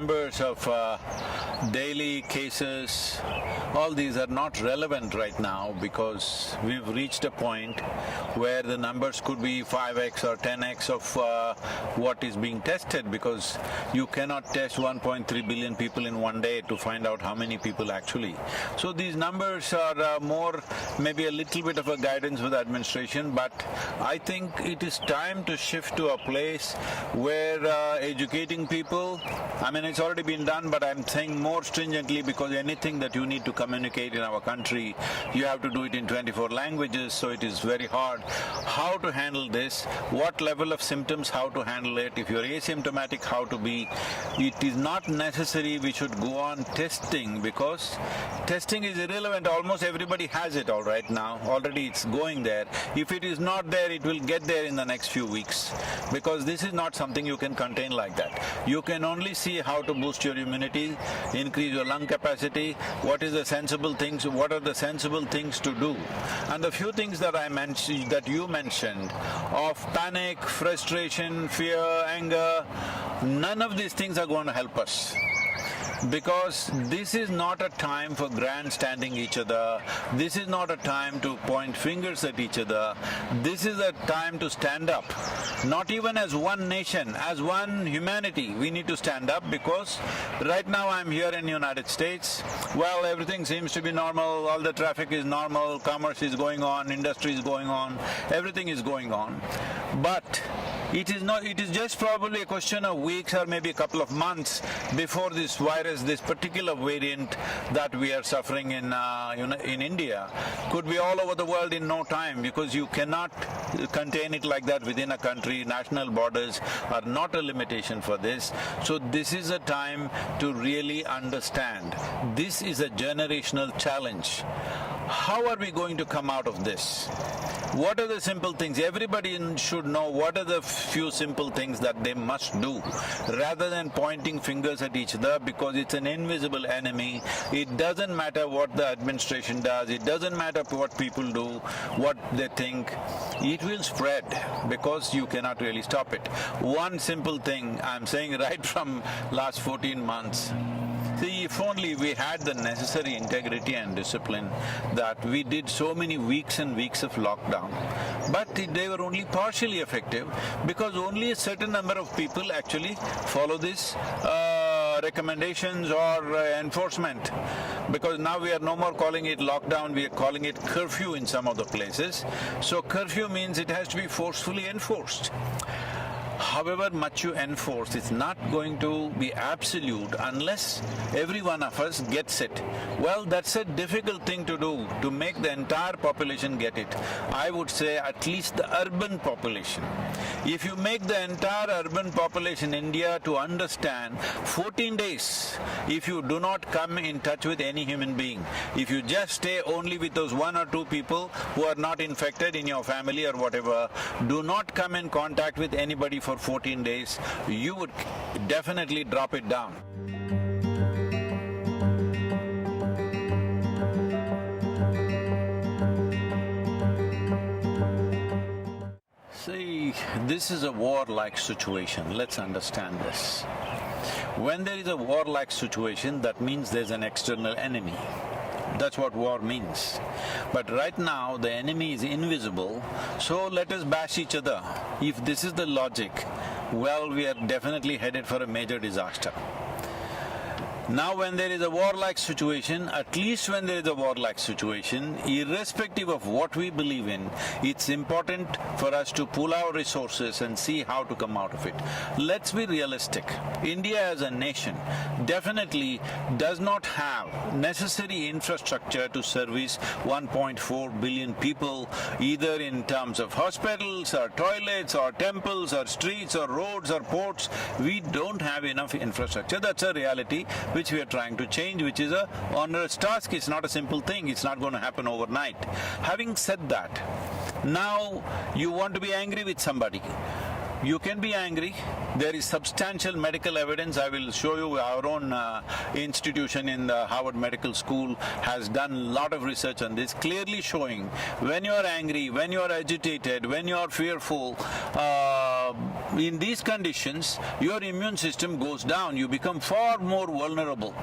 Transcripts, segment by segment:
numbers of daily cases, all these are not relevant right now because we've reached a point where the numbers could be 5x or 10x of what is being tested, because you cannot test 1.3 billion people in one day to find out how many people actually. So these numbers are more maybe a little bit of a guidance for the administration, but I think it is time to shift to a place where educating people, I mean it's already been done, but I'm saying more stringently, because anything that you need to communicate in our country, you have to do it in 24 languages, so it is very hard. How to handle this, what level of symptoms, how to handle it, if you're asymptomatic, how to be. It is not necessary we should go on testing, because testing is irrelevant, almost everybody has it all right now, already it's going there. If it is not there, it will get there in the next few weeks, because this is not something you can contain like that. You can only see how to boost your immunity, increase your lung capacity, what are the sensible things to do. And the few things that you mentioned of panic, frustration, fear, anger, none of these things are going to help us. Because this is not a time for grandstanding each other, this is not a time to point fingers at each other, this is a time to stand up. Not even as one nation, as one humanity, we need to stand up, because right now I'm here in the United States, well, everything seems to be normal, all the traffic is normal, commerce is going on, industry is going on, everything is going on. But it is just probably a question of weeks or maybe a couple of months before this virus, this particular variant that we are suffering in India, could be all over the world in no time, because you cannot contain it like that within a country. National borders are not a limitation for this. So this is a time to really understand. This is a generational challenge. How are we going to come out of this? What are the simple things? Everybody should know what are the few simple things that they must do, rather than pointing fingers at each other, because it's an invisible enemy. It doesn't matter what the administration does, it doesn't matter what people do, what they think, it will spread, because you cannot really stop it. One simple thing I'm saying right from last 14 months, see, if only we had the necessary integrity and discipline, that we did so many weeks and weeks of lockdown, but they were only partially effective, because only a certain number of people actually follow this recommendations or enforcement. Because now we are no more calling it lockdown, we are calling it curfew in some of the places. So curfew means it has to be forcefully enforced. However much you enforce, it's not going to be absolute unless every one of us gets it. Well, that's a difficult thing to do, to make the entire population get it. I would say at least the urban population. If you make the entire urban population in India to understand 14 days, if you do not come in touch with any human being, if you just stay only with those one or two people who are not infected in your family or whatever, do not come in contact with anybody for 14 days, you would definitely drop it down. See, this is a warlike situation, let's understand this. When there is a warlike situation, that means there's an external enemy. That's what war means. But right now, the enemy is invisible, so let us bash each other. If this is the logic, well, we are definitely headed for a major disaster. Now when there is a warlike situation, at least when there is a warlike situation, irrespective of what we believe in, it's important for us to pool our resources and see how to come out of it. Let's be realistic. India as a nation definitely does not have necessary infrastructure to service 1.4 billion people, either in terms of hospitals or toilets or temples or streets or roads or ports. We don't have enough infrastructure. That's a reality which we are trying to change, which is a onerous task. It's not a simple thing, it's not going to happen overnight. Having said that, now you want to be angry with somebody. You can be angry. There is substantial medical evidence. I will show you our own institution in the Harvard Medical School has done a lot of research on this, clearly showing when you are angry, when you are agitated, when you are fearful, In these conditions, your immune system goes down, you become far more vulnerable.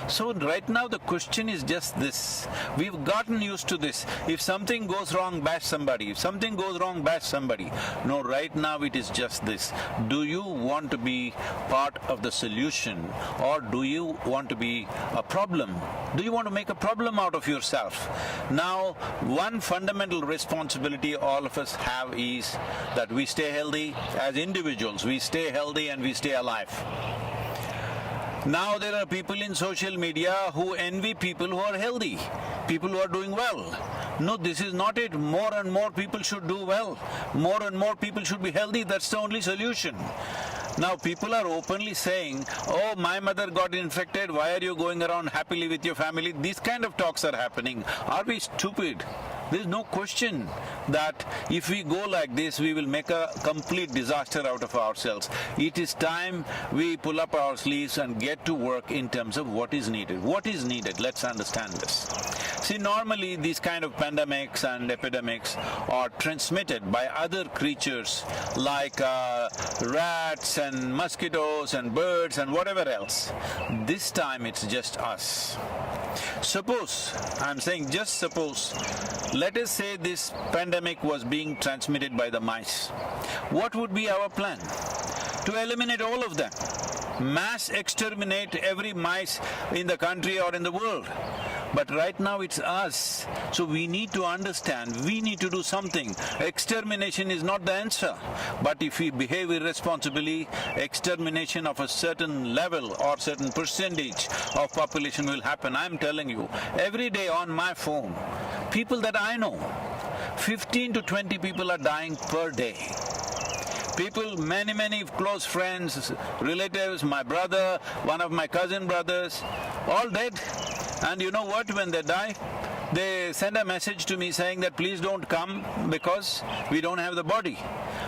So right now the question is just this, we've gotten used to this. If something goes wrong, bash somebody. If something goes wrong, bash somebody. No, right now it is just this. Do you want to be part of the solution, or do you want to be a problem? Do you want to make a problem out of yourself? Now, one fundamental responsibility all of us have is that we stay healthy as individuals, we stay healthy and we stay alive. Now there are people in social media who envy people who are healthy, people who are doing well. No, this is not it. More and more people should do well. More and more people should be healthy. That's the only solution. Now people are openly saying, oh, my mother got infected, why are you going around happily with your family? These kind of talks are happening. Are we stupid? There's no question that if we go like this, we will make a complete disaster out of ourselves. It is time we pull up our sleeves and get to work in terms of what is needed. What is needed? Let's understand this. See, normally these kind of pandemics and epidemics are transmitted by other creatures like rats and mosquitoes and birds and whatever else. This time it's just us. Suppose, I'm saying just suppose, let us say this pandemic was being transmitted by the mice. What would be our plan? To eliminate all of them. Mass exterminate every mice in the country or in the world. But right now it's us, so we need to understand, we need to do something. Extermination is not the answer, but if we behave irresponsibly, extermination of a certain level or certain percentage of population will happen. I'm telling you, every day on my phone, people that I know, 15 to 20 people are dying per day. People, many close friends, relatives, my brother, one of my cousin brothers, all dead. And you know what, when they die, they send a message to me saying that please don't come because we don't have the body.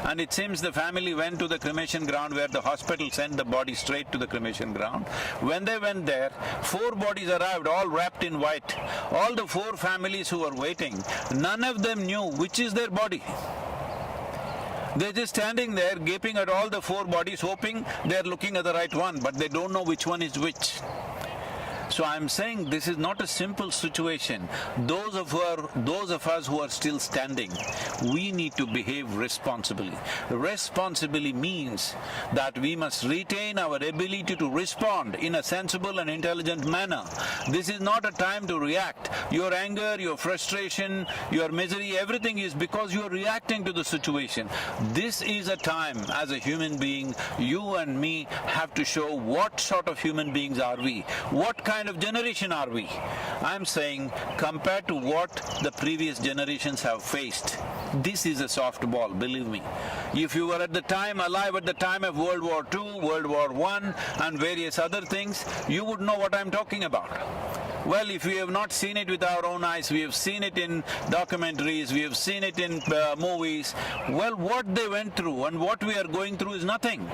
And it seems the family went to the cremation ground where the hospital sent the body straight to the cremation ground. When they went there, 4 bodies arrived, all wrapped in white. All the 4 families who were waiting, none of them knew which is their body. They're just standing there gaping at all the 4 bodies, hoping they're looking at the right one, but they don't know which one is which. So I'm saying this is not a simple situation. Those of us who are still standing, we need to behave responsibly. Responsibly means that we must retain our ability to respond in a sensible and intelligent manner. This is not a time to react. Your anger, your frustration, your misery, everything is because you are reacting to the situation. This is a time, as a human being, you and me have to show what sort of human beings are we, what kind of generation are we. I'm saying, compared to what the previous generations have faced, this is a soft ball, believe me. If you were at the time, alive at the time of World War II, World War I and various other things, you would know what I'm talking about. Well, if we have not seen it with our own eyes, we have seen it in documentaries, we have seen it in movies, well, what they went through and what we are going through is nothing.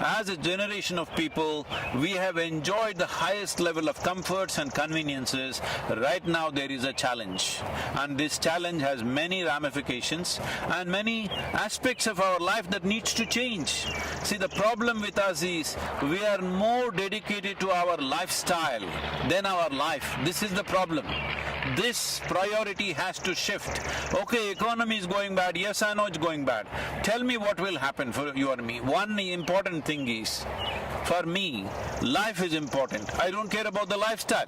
As a generation of people, we have enjoyed the highest level of comforts and conveniences. Right now there is a challenge, and this challenge has many ramifications and many aspects of our life that needs to change. See, the problem with us is we are more dedicated to our lifestyle than our life. This is the problem. This priority has to shift. Okay, economy is going bad, yes I know it's going bad. Tell me what will happen for you or me. One important thing is, for me, life is important. I don't care about the lifestyle.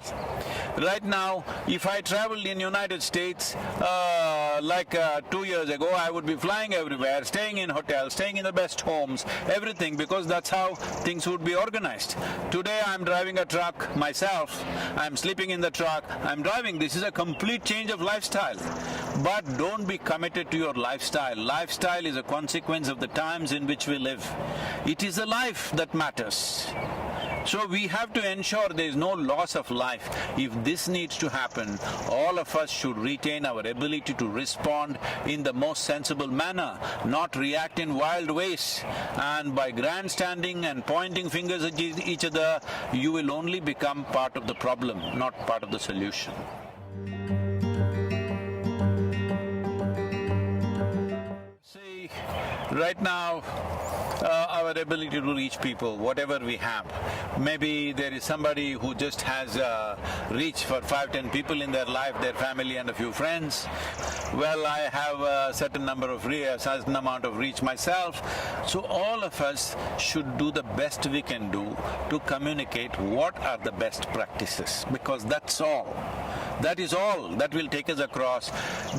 Right now, if I traveled in United States, 2 years ago, I would be flying everywhere, staying in hotels, staying in the best homes, everything, because that's how things would be organized. Today I'm driving a truck myself, I'm sleeping in the truck, I'm driving. This is a complete change of lifestyle. But don't be committed to your lifestyle. Lifestyle is a consequence of the times in which we live. It is the life that matters. So we have to ensure there is no loss of life. If this needs to happen, all of us should retain our ability to respond in the most sensible manner, not react in wild ways. And by grandstanding and pointing fingers at each other, you will only become part of the problem, not part of the solution. See, right now, our ability to reach people, whatever we have. Maybe there is somebody who just has reach for 5-10 people in their life, their family and a few friends. Well, I have a certain amount of reach myself. So all of us should do the best we can do to communicate what are the best practices, because that's all. That is all that will take us across.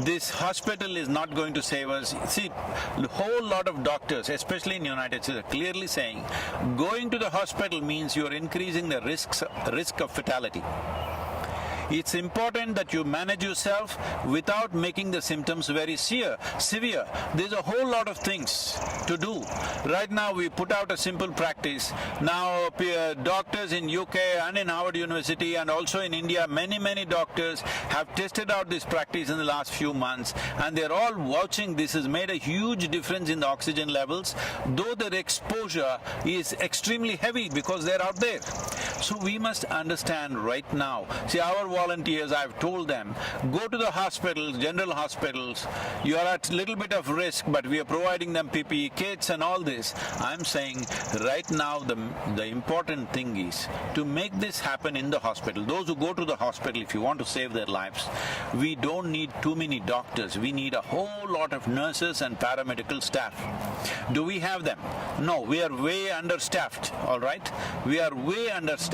This hospital is not going to save us. See, a whole lot of doctors, especially in the United States, are clearly saying going to the hospital means you are increasing the risk of fatality. It's important that you manage yourself without making the symptoms very severe. There's a whole lot of things to do. Right now we put out a simple practice. Now doctors in UK and in Harvard University and also in India, many doctors have tested out this practice in the last few months, and they're all vouching this has made a huge difference in the oxygen levels, though their exposure is extremely heavy because they're out there. So we must understand right now. See, our volunteers, I've told them, go to the hospitals, general hospitals, you are at little bit of risk, but we are providing them PPE kits and all this. I'm saying right now the important thing is to make this happen in the hospital. Those who go to the hospital, if you want to save their lives, we don't need too many doctors, we need a whole lot of nurses and paramedical staff. Do we have them? No, we are way understaffed, all right? We are way understaffed.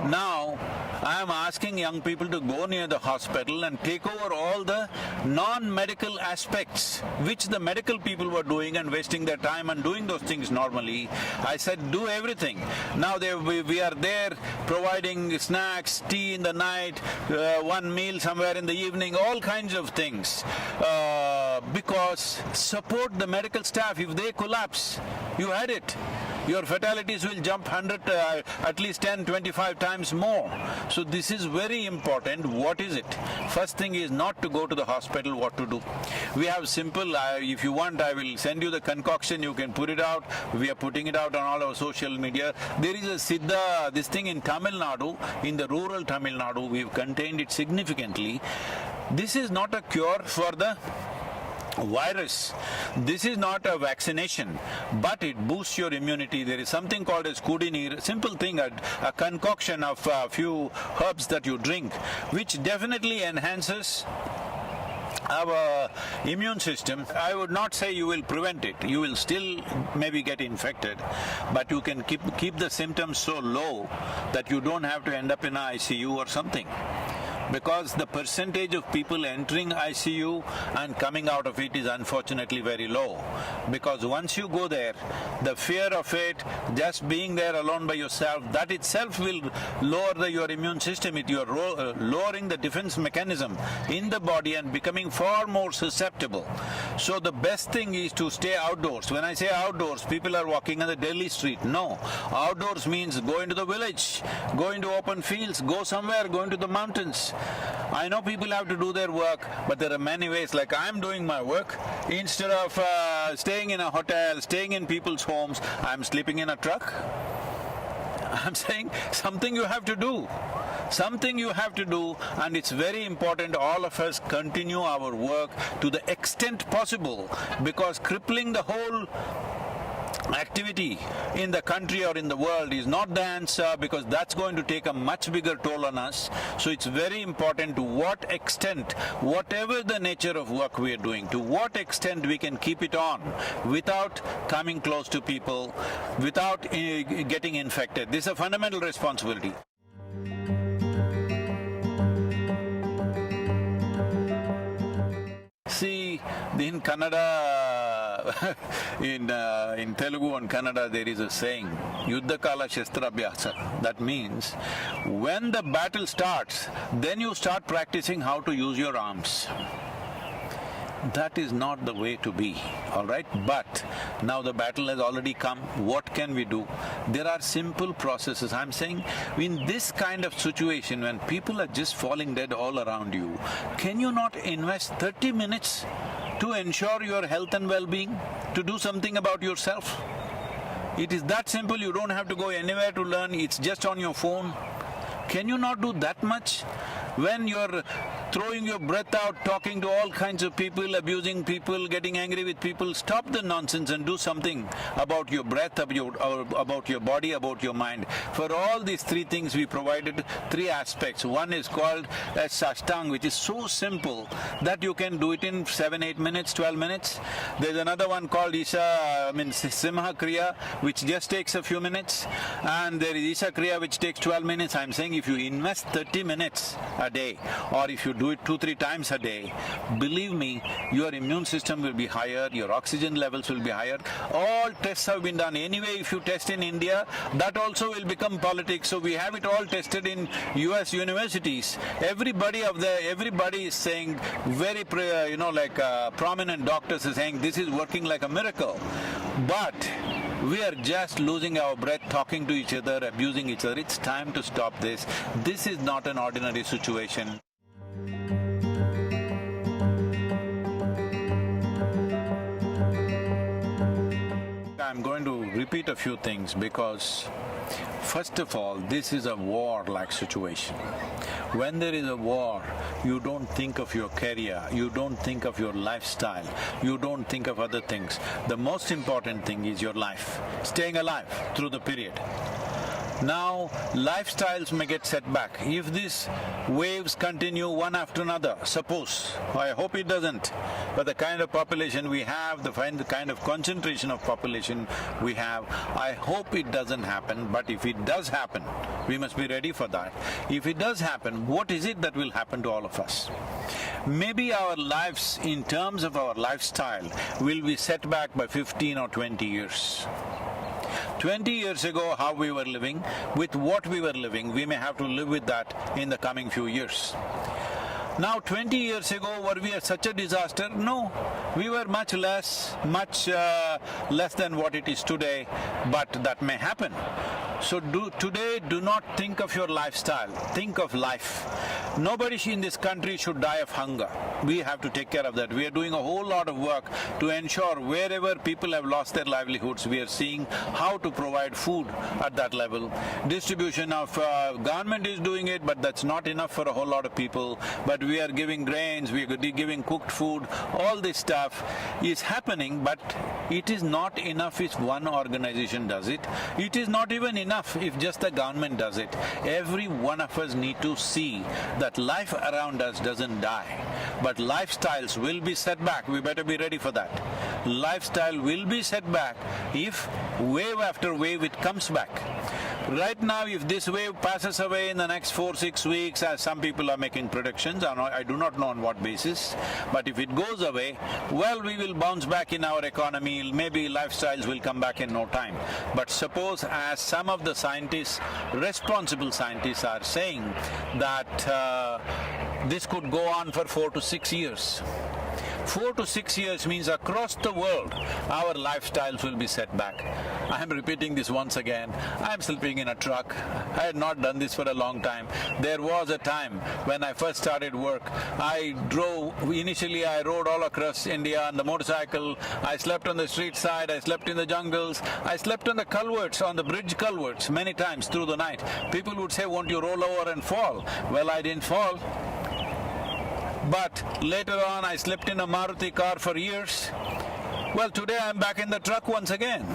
Now, I am asking young people to go near the hospital and take over all the non-medical aspects, which the medical people were doing and wasting their time and doing those things normally. I said, do everything. Now we are there providing snacks, tea in the night, one meal somewhere in the evening, all kinds of things. Because support the medical staff. If they collapse, you had it. Your fatalities will jump at least 10, 25 times more. So this is very important. What is it? First thing is not to go to the hospital, what to do. We have simple, if you want, I will send you the concoction, you can put it out. We are putting it out on all our social media. There is a Siddha, this thing in Tamil Nadu, in the rural Tamil Nadu, we've contained it significantly. This is not a cure for the virus. This is not a vaccination, but it boosts your immunity. There is something called as kudinir, simple thing, a concoction of a few herbs that you drink, which definitely enhances our immune system. I would not say you will prevent it. You will still maybe get infected, but you can keep the symptoms so low that you don't have to end up in an ICU or something. Because the percentage of people entering ICU and coming out of it is unfortunately very low. Because once you go there, the fear of it, just being there alone by yourself, that itself will lower your immune system. You are lowering the defense mechanism in the body and becoming far more susceptible. So the best thing is to stay outdoors. When I say outdoors, people are walking on the Delhi street. No. Outdoors means go into the village, go into open fields, go somewhere, go into the mountains. I know people have to do their work, but there are many ways. Like I'm doing my work, instead of staying in a hotel, staying in people's homes, I'm sleeping in a truck. I'm saying something you have to do. Something you have to do, and it's very important all of us continue our work to the extent possible, because crippling the whole activity in the country or in the world is not the answer, because that's going to take a much bigger toll on us. So it's very important to what extent, whatever the nature of work we are doing, to what extent we can keep it on without coming close to people, without getting infected. This is a fundamental responsibility. See, in Kannada, in Telugu and Kannada, there is a saying, Yuddha Kala Shastra Abhyasa. That means, when the battle starts, then you start practicing how to use your arms. That is not the way to be, all right? But now the battle has already come, what can we do? There are simple processes. I'm saying, in this kind of situation, when people are just falling dead all around you, can you not invest 30 minutes to ensure your health and well-being, to do something about yourself? It is that simple, you don't have to go anywhere to learn, it's just on your phone. Can you not do that much? when you're throwing your breath out, talking to all kinds of people, abusing people, getting angry with people, stop the nonsense and do something about your breath, about your body, about your mind. For all these three things we provided three aspects. One is called as Sashtang, which is so simple that you can do it in 7, 8 minutes, 12 minutes. There's another one called Simha Kriya, which just takes a few minutes, and there is Isha Kriya, which takes 12 minutes. I'm saying if you invest 30 minutes a day, or if you do it 2-3 times a day, believe me, your immune system will be higher, your oxygen levels will be higher. All tests have been done. Anyway, if you test in India, that also will become politics. So we have it all tested in US universities. Everybody is saying, very prominent doctors are saying this is working like a miracle. But we are just losing our breath, talking to each other, abusing each other. It's time to stop this. This is not an ordinary situation. I'm going to repeat a few things because, first of all, this is a war-like situation. When there is a war, you don't think of your career, you don't think of your lifestyle, you don't think of other things. The most important thing is your life, staying alive through the period. Now, lifestyles may get set back. If these waves continue one after another, suppose, I hope it doesn't, but the kind of population we have, the kind of concentration of population we have, I hope it doesn't happen, but if it does happen, we must be ready for that. If it does happen, what is it that will happen to all of us? Maybe our lives, in terms of our lifestyle, will be set back by 15 or 20 years. 20 years ago, how we were living, with what we were living, we may have to live with that in the coming few years. Now, 20 years ago, were we such a disaster? No, we were much less than what it is today, but that may happen. So today, do not think of your lifestyle, think of life. Nobody in this country should die of hunger. We have to take care of that. We are doing a whole lot of work to ensure wherever people have lost their livelihoods, we are seeing how to provide food at that level. Distribution of government is doing it, but that's not enough for a whole lot of people. But we are giving grains, we are giving cooked food, all this stuff is happening, but it is not enough if one organization does it. It is not even enough if just the government does it. Every one of us need to see that life around us doesn't die, but lifestyles will be set back. We better be ready for that. Lifestyle will be set back if wave after wave it comes back. Right now, if this wave passes away in the next 4-6 weeks, as some people are making predictions, I do not know on what basis, but if it goes away, well, we will bounce back in our economy, maybe lifestyles will come back in no time. But suppose, as some of the scientists, responsible scientists are saying, that this could go on for 4 to 6 years. 4 to 6 years means across the world, our lifestyles will be set back. I am repeating this once again. I am sleeping in a truck. I had not done this for a long time. There was a time when I first started work, initially I rode all across India on the motorcycle. I slept on the street side, I slept in the jungles, I slept on the culverts, on the bridge culverts many times through the night. People would say, won't you roll over and fall? Well, I didn't fall. But later on, I slept in a Maruti car for years. Well, today I'm back in the truck once again.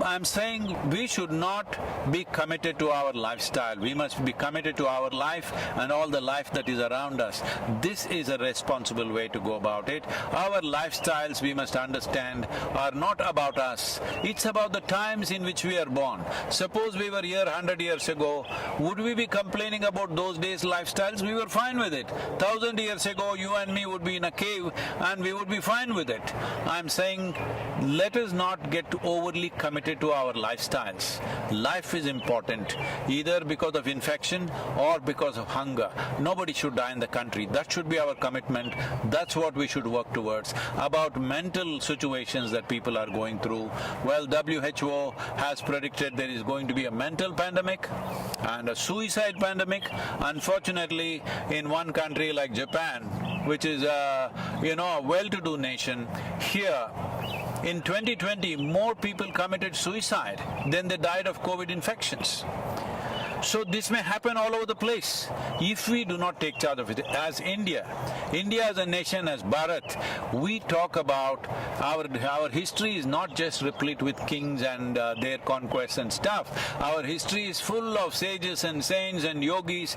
I'm saying we should not be committed to our lifestyle. We must be committed to our life and all the life that is around us. This is a responsible way to go about it. Our lifestyles, we must understand, are not about us. It's about the times in which we are born. Suppose we were here 100 years ago, would we be complaining about those days' lifestyles? We were fine with it. 1,000 years ago, you and me would be in a cave and we would be fine with it. I'm saying, let us not get overly committed to our lifestyles. Life is important, either because of infection or because of hunger. Nobody should die in the country. That should be our commitment. That's what we should work towards. About mental situations that people are going through, well, WHO has predicted there is going to be a mental pandemic and a suicide pandemic. Unfortunately, in one country like Japan, which is a well-to-do nation, here in 2020, more people committed suicide than they died of COVID infections. So this may happen all over the place if we do not take charge of it. As India as a nation, as Bharat, we talk about our history is not just replete with kings and their conquests and stuff. Our history is full of sages and saints and yogis,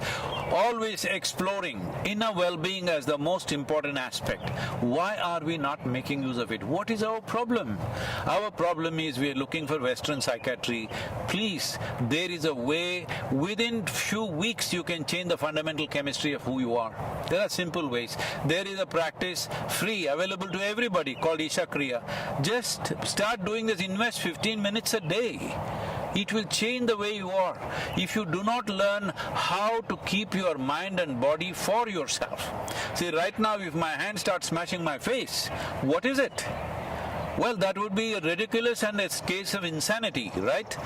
always exploring inner well-being as the most important aspect. Why are we not making use of it? What is our problem? Our problem is we are looking for Western psychiatry. Please, there is a way. Within few weeks you can change the fundamental chemistry of who you are. There are simple ways. There is a practice, free, available to everybody, called Isha Kriya. Just start doing this, invest 15 minutes a day. It will change the way you are. If you do not learn how to keep your mind and body for yourself. See, right now if my hand starts smashing my face, what is it? Well, that would be ridiculous and a case of insanity, right?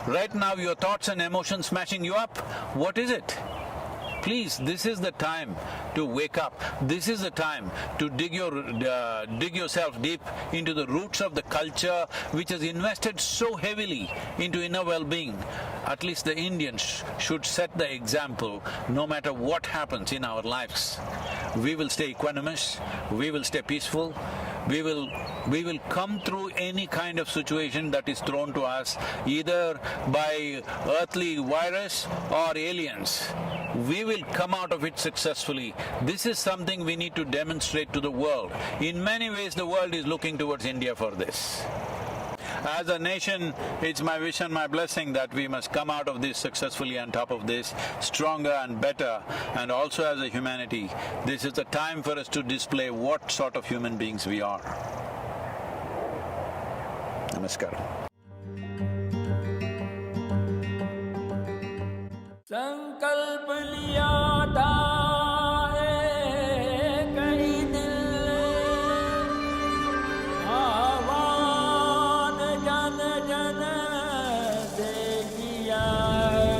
Right now your thoughts and emotions smashing you up, what is it? Please, this is the time to wake up. This is the time to dig yourself deep into the roots of the culture which has invested so heavily into inner well-being. At least the Indians should set the example no matter what happens in our lives. We will stay equanimous, we will stay peaceful, we will come through any kind of situation that is thrown to us, either by earthly virus or aliens. We will come out of it successfully. This is something we need to demonstrate to the world. In many ways, the world is looking towards India for this. As a nation, it's my wish and my blessing that we must come out of this successfully on top of this, stronger and better. And also as a humanity, this is the time for us to display what sort of human beings we are. Namaskar. संकल्प लिया था कई दिल आह्वान जन जन से किया है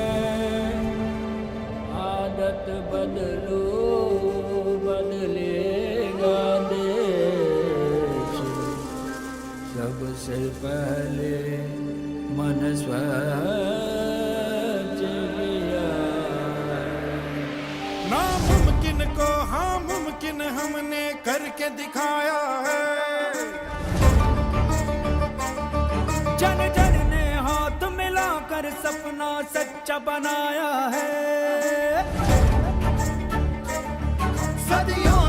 आदत बदलो बदलेगा देश सबसे पहले मन स्वच्छ नामुमकिन को हाँ मुमकिन हमने करके दिखाया है जन जन ने हाथ मिलाकर सपना सच्चा बनाया है सदियों